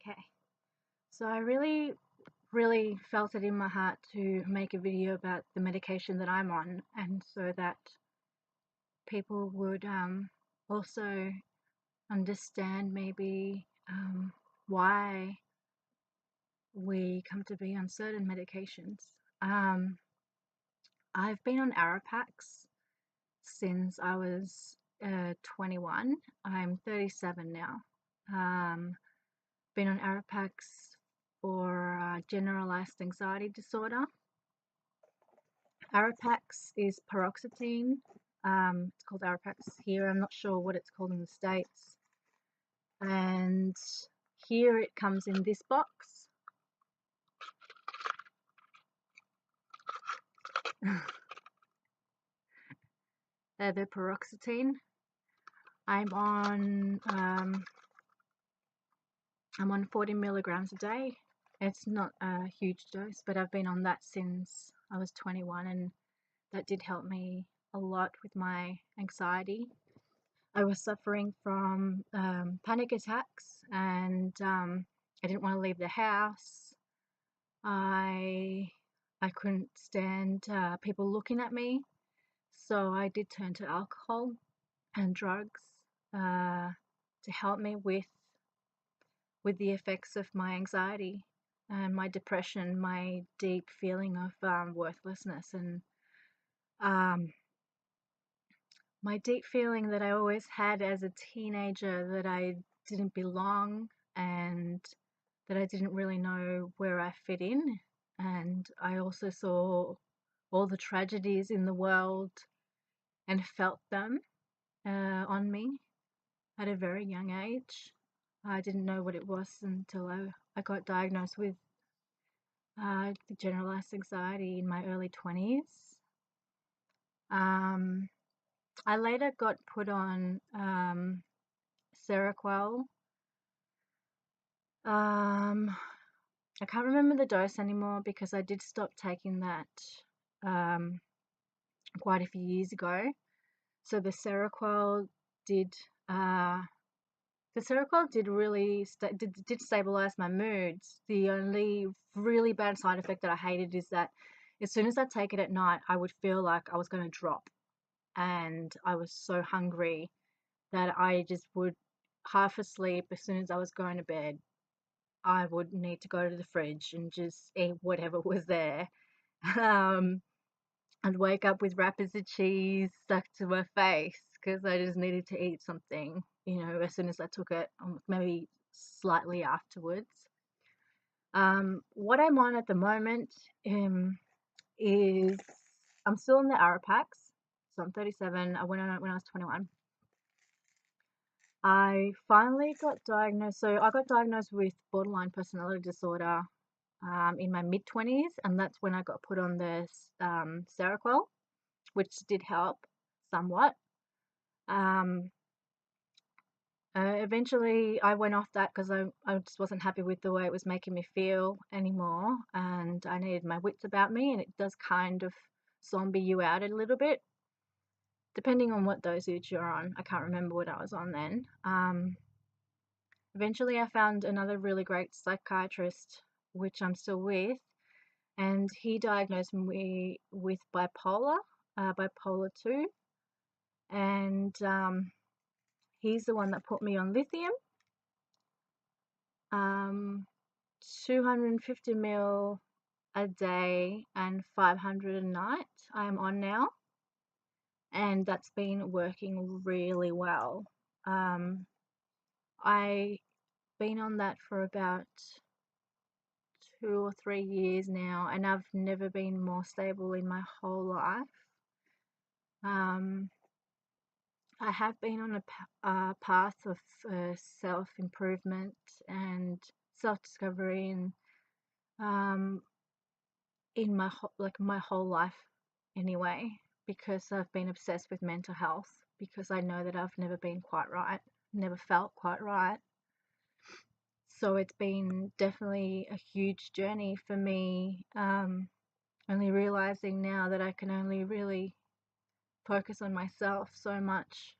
Okay, so I really felt it in my heart to make a video about the medication that I'm on, and so that people would also understand maybe why we come to be on certain medications. Um, I've been on Arapax since I was 21. I'm 37 now. Been on Arapax for generalized anxiety disorder. Arapax is paroxetine. It's called Arapax here. I'm not sure what it's called in the States. And here it comes in this box. The paroxetine. I'm on 40 milligrams a day. It's not a huge dose, but I've been on that since I was 21, and that did help me a lot with my anxiety. I was suffering from panic attacks, and I didn't want to leave the house. I couldn't stand people looking at me, so I did turn to alcohol and drugs to help me with the effects of my anxiety and my depression, my deep feeling of worthlessness, and um, my deep feeling that I always had as a teenager, that I didn't belong and that I didn't really know where I fit in. And I also saw all the tragedies in the world and felt them on me at a very young age. I didn't know what it was until I got diagnosed with the generalized anxiety in my early 20s. I later got put on Seroquel. I can't remember the dose anymore because I did stop taking that quite a few years ago. So the Seroquel did really did stabilize my moods. The only really bad side effect that I hated is that as soon as I take it at night, I would feel like I was going to drop, and I was so hungry that I just would, half asleep, as soon as I was going to bed, I would need to go to the fridge and just eat whatever was there. Um, I'd wake up with wrappers of cheese stuck to my face because I just needed to eat something, as soon as I took it, maybe slightly afterwards. What I'm on at the moment is I'm still in the Arapax, so I'm 37. I went on it when I was 21. I finally got diagnosed. So I got diagnosed with borderline personality disorder in my mid-20s, and that's when I got put on this Seroquel, which did help somewhat. Eventually, I went off that because I just wasn't happy with the way it was making me feel anymore, and I needed my wits about me, and it does kind of zombie you out a little bit, depending on what dosage you're on. I can't remember what I was on then. Eventually, I found another really great psychiatrist, which I'm still with, and he diagnosed me with bipolar 2, and he's the one that put me on lithium, 250 ml a day and 500 a night I'm on now, and that's been working really well. I've been on that for about 2 or 3 years now, and I've never been more stable in my whole life. I have been on a path of self-improvement and self-discovery, and in my whole life anyway, because I've been obsessed with mental health, because I know that I've never been quite right, never felt quite right. So it's been definitely a huge journey for me, only realizing now that I can only really focus on myself so much,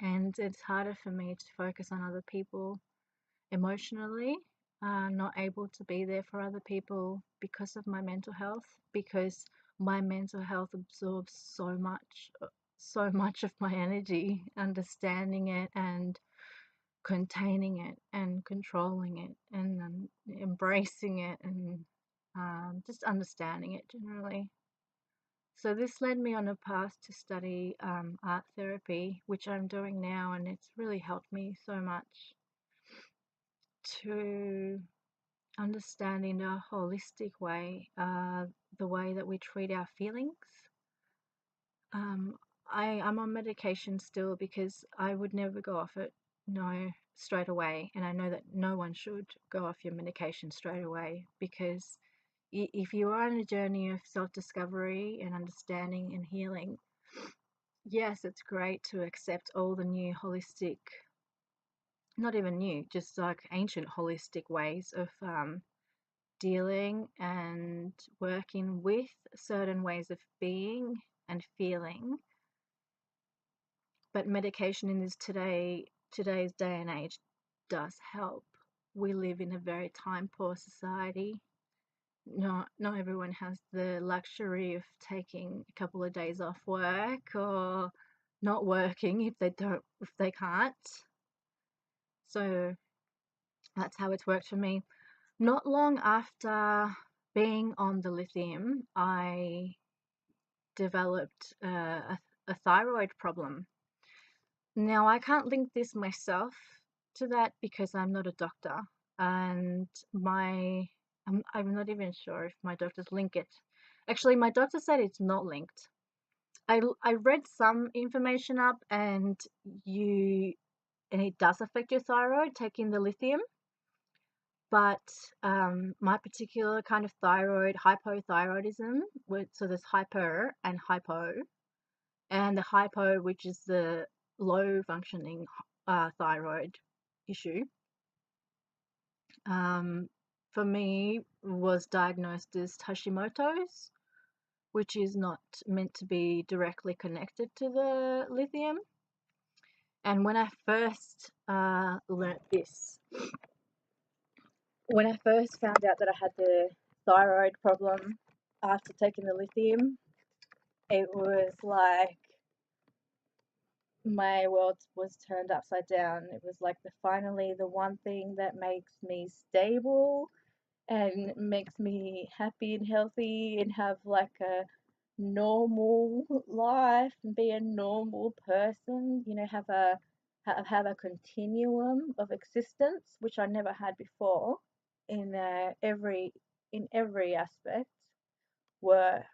and it's harder for me to focus on other people emotionally, not able to be there for other people because of my mental health, because my mental health absorbs so much of my energy, understanding it and containing it and controlling it and embracing it and just understanding it generally. So this led me on a path to study art therapy, which I'm doing now, and it's really helped me so much to understand in a holistic way the way that we treat our feelings. Um, I'm on medication still because I would never go off it, no, straight away. And I know that no one should go off your medication straight away, because if you are on a journey of self-discovery and understanding and healing, yes, it's great to accept all the new holistic, not even new, just like ancient holistic ways of dealing and working with certain ways of being and feeling. But medication in today's day and age does help. We live in a very time poor society. Not everyone has the luxury of taking a couple of days off work or not working if they can't. So that's how it's worked for me. Not long after being on the lithium, I developed a thyroid problem. Now, I can't link this myself to that because I'm not a doctor, and I'm not even sure if my doctors link it. Actually, my doctor said it's not linked. I read some information up, and it does affect your thyroid taking the lithium, but my particular kind of thyroid, hypothyroidism, so there's hyper and hypo, and the hypo, which is the low functioning thyroid issue, for me was diagnosed as Hashimoto's, which is not meant to be directly connected to the lithium. And when I first learnt this, when I first found out that I had the thyroid problem after taking the lithium, it was like my world was turned upside down. It was like finally the one thing that makes me stable and makes me happy and healthy and have like a normal life and be a normal person, have a continuum of existence, which I never had before in every aspect, work,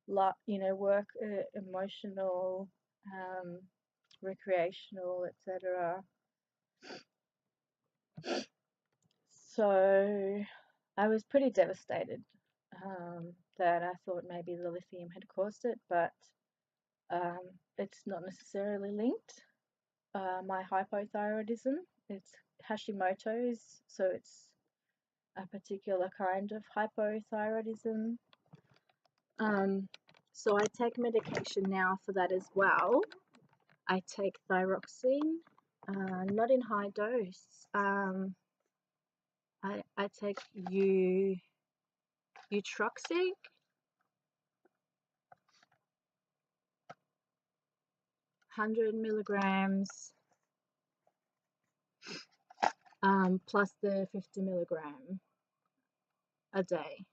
work, emotional, um, recreational, etc. So I was pretty devastated that I thought maybe the lithium had caused it, but um, it's not necessarily linked. My hypothyroidism, it's Hashimoto's, so it's a particular kind of hypothyroidism. So I take medication now for that as well. I take thyroxine, not in high dose. I take Eutroxic, 100 milligrams, plus the 50 milligram a day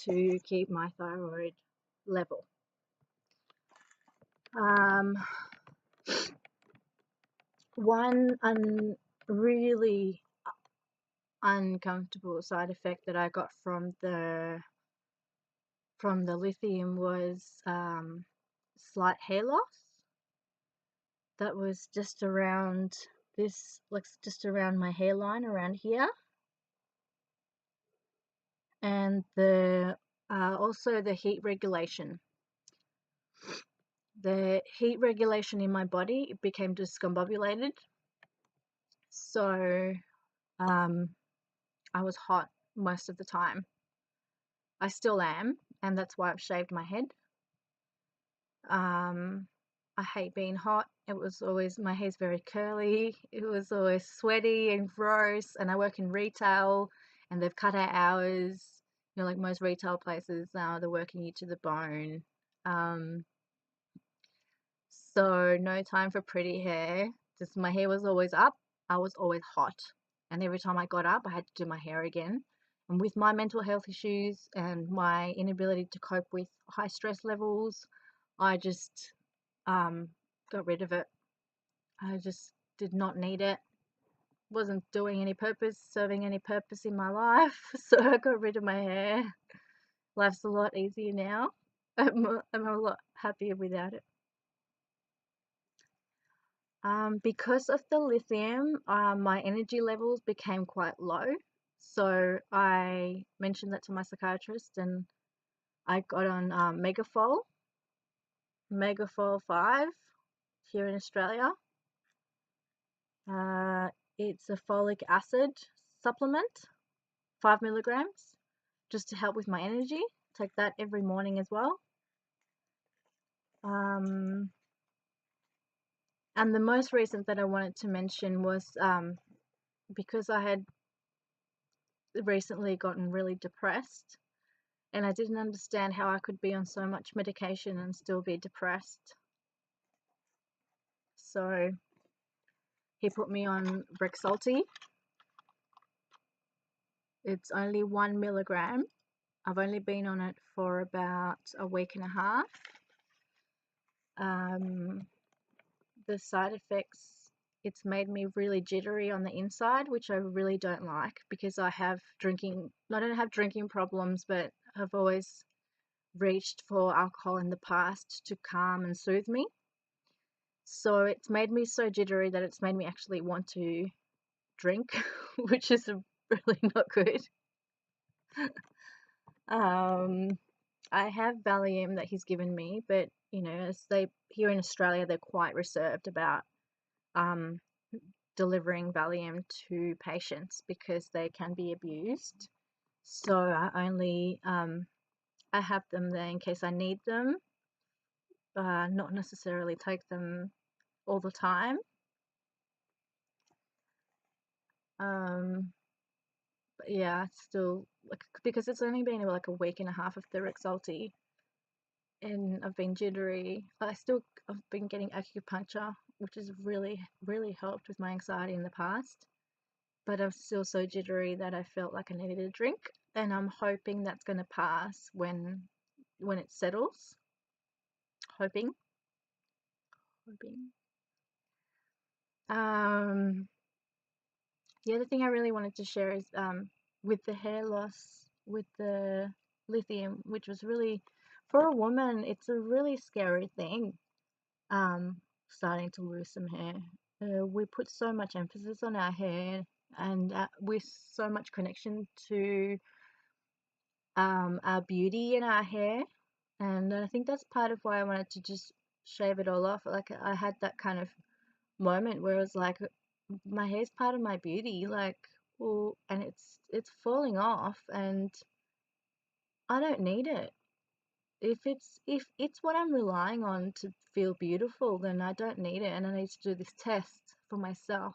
to keep my thyroid level. One really uncomfortable side effect that I got from the lithium was slight hair loss. That was just around just around my hairline, around here, and also the heat regulation. The heat regulation in my body became discombobulated, so I was hot most of the time. I still am, and that's why I've shaved my head. I hate being hot. It was always, my hair's very curly. It was always sweaty and gross. And I work in retail and they've cut our hours. You know, like most retail places now, they're working you to the bone. Um, so no time for pretty hair. Just my hair was always up. I was always hot. And every time I got up, I had to do my hair again. And with my mental health issues and my inability to cope with high stress levels, I just um, got rid of it. I just did not need it. Wasn't doing any purpose, serving any purpose in my life. So I got rid of my hair. Life's a lot easier now. I'm a lot happier without it. Because of the lithium, my energy levels became quite low. So I mentioned that to my psychiatrist and I got on Megafol 5 here in Australia. Uh, it's a folic acid supplement, 5 milligrams, just to help with my energy. Take that every morning as well. And the most recent that I wanted to mention was because I had recently gotten really depressed and I didn't understand how I could be on so much medication and still be depressed. So he put me on rexulti. It's only 1 milligram. I've only been on it for about a week and a half. The side effects, it's made me really jittery on the inside, which I really don't like because I don't have drinking problems, but I've always reached for alcohol in the past to calm and soothe me. So it's made me so jittery that it's made me actually want to drink, which is really not good. I have Valium that he's given me, but you know, as they here in Australia, they're quite reserved about um, delivering Valium to patients because they can be abused. So I have them there in case I need them, not necessarily take them all the time. Um, but yeah, still like because it's only been like a week and a half of the Rexulti, and I've been jittery. I've been getting acupuncture, which has really helped with my anxiety in the past. But I'm still so jittery that I felt like I needed a drink, and I'm hoping that's going to pass when it settles. Hoping, hoping. Um, the other thing I really wanted to share is with the hair loss, with the lithium, which was really, for a woman, it's a really scary thing. Starting to lose some hair. We put so much emphasis on our hair, and with so much connection to our beauty in our hair, and I think that's part of why I wanted to just shave it all off. Like I had that kind of moment where it was like my hair's part of my beauty, like, well, and it's falling off and I don't need it. If it's what I'm relying on to feel beautiful, then I don't need it and I need to do this test for myself.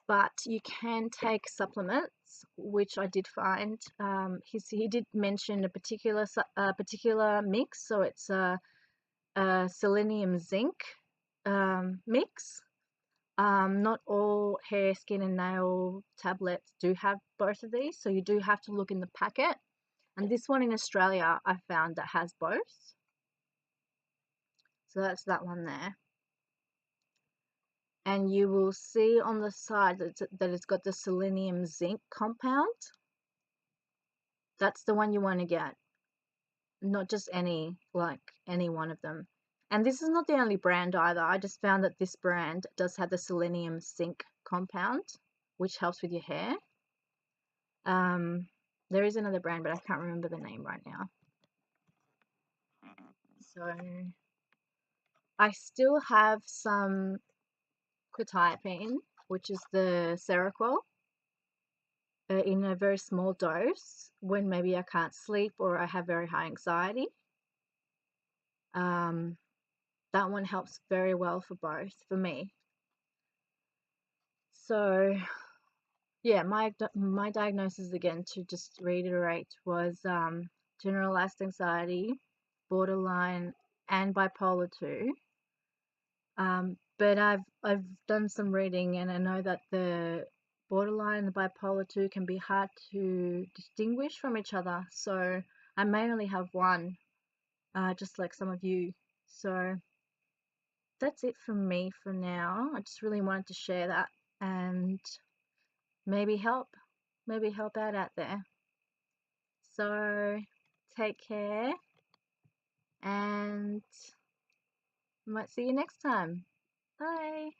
But you can take supplements, which I did find. He did mention a particular mix, so it's a selenium zinc mix. Not all hair, skin, and nail tablets do have both of these, so you do have to look in the packet. And this one in Australia, I found that has both. So that's that one there. And you will see on the side that it's got the selenium zinc compound. That's the one you want to get, not just any one of them. And this is not the only brand either. I just found that this brand does have the selenium zinc compound, which helps with your hair. There is another brand, but I can't remember the name right now. So I still have some quetiapine, which is the Seroquel, in a very small dose when maybe I can't sleep or I have very high anxiety. that one helps very well for both, for me. So yeah, my diagnosis, again, to just reiterate, was generalized anxiety, borderline, and bipolar 2. But I've done some reading, and I know that the borderline and the bipolar 2 can be hard to distinguish from each other. So I may only have one, just like some of you. So that's it from me for now. I just really wanted to share that and maybe help out there. So take care, and might see you next time. Bye.